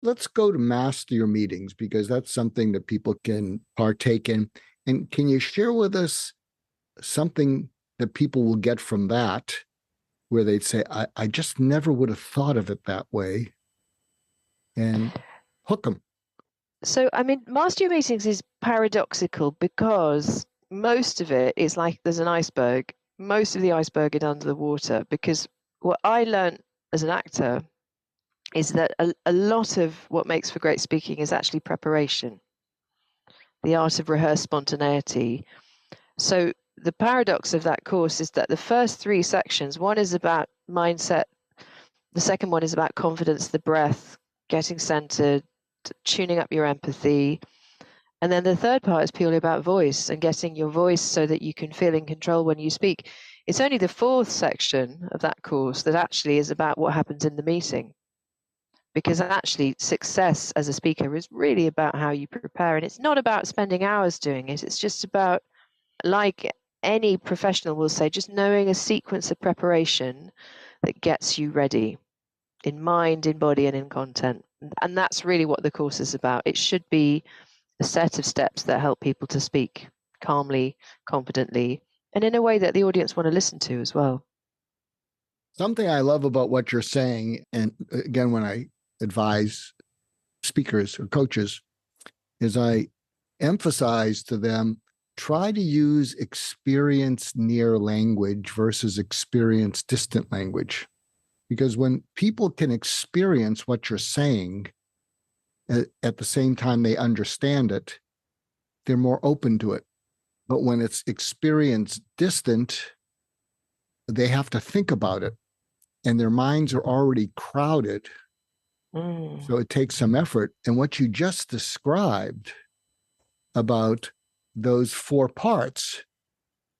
let's go to master your meetings, because that's something that people can partake in. And can you share with us something that people will get from that, where they'd say, I just never would have thought of it that way, and hook them? So, I mean, master your meetings is paradoxical because most of it is like there's an iceberg. Most of the iceberg is under the water because what I learned as an actor is that a lot of what makes for great speaking is actually preparation, the art of rehearsed spontaneity. So the paradox of that course is that the first three sections, one is about mindset, the second one is about confidence, the breath, getting centered, tuning up your empathy. And then the third part is purely about voice and getting your voice so that you can feel in control when you speak. It's only the fourth section of that course that actually is about what happens in the meeting. Because actually success as a speaker is really about how you prepare. And it's not about spending hours doing it. It's just about, like any professional will say, just knowing a sequence of preparation that gets you ready in mind, in body, and in content. And that's really what the course is about. It should be a set of steps that help people to speak calmly, confidently, and in a way that the audience want to listen to as well. Something I love about what you're saying, and again, when I advise speakers or coaches, is I emphasize to them, try to use experience near language versus experience distant language. Because when people can experience what you're saying at the same time they understand it, they're more open to it. But when it's experience distant, they have to think about it, and their minds are already crowded. So it takes some effort. And what you just described about those four parts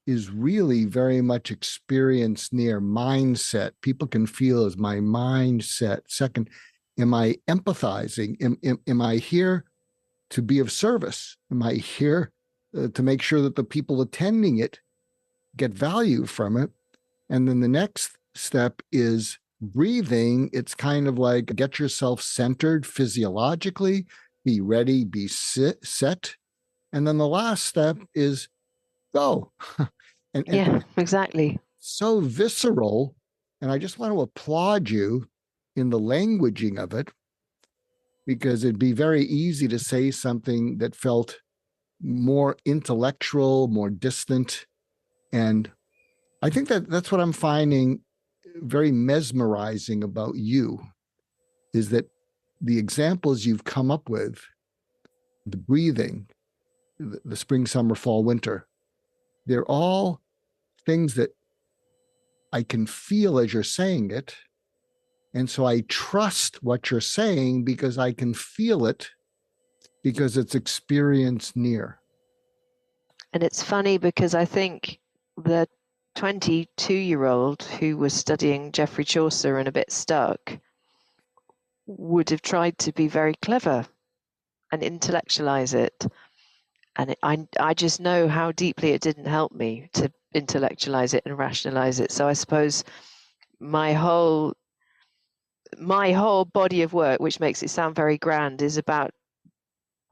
is really very much experience near mindset. People can feel, is my mindset? Second, am I empathizing? Am I here to be of service? Am I here to make sure that the people attending it get value from it? And then the next step is breathing. It's kind of like get yourself centered physiologically, be ready, be set. And then the last step is go. Yeah, exactly. So visceral. And I just want to applaud you in the languaging of it, because it'd be very easy to say something that felt more intellectual, more distant. And I think that that's what I'm finding very mesmerizing about you, is that the examples you've come up with, the breathing, the spring, summer, fall, winter, they're all things that I can feel as you're saying it. And so I trust what you're saying because I can feel it, because it's experience near. And it's funny because I think the 22-year-old who was studying Geoffrey Chaucer and a bit stuck would have tried to be very clever and intellectualize it. And I just know how deeply it didn't help me to intellectualize it and rationalize it. So I suppose my whole body of work, which makes it sound very grand, is about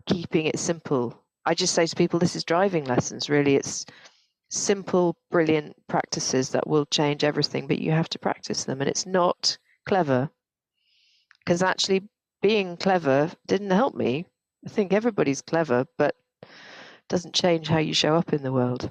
keeping it simple. I just say to people, this is driving lessons, really. It's simple, brilliant practices that will change everything, but you have to practice them. And it's not clever, because actually being clever didn't help me. I think everybody's clever, but doesn't change how you show up in the world.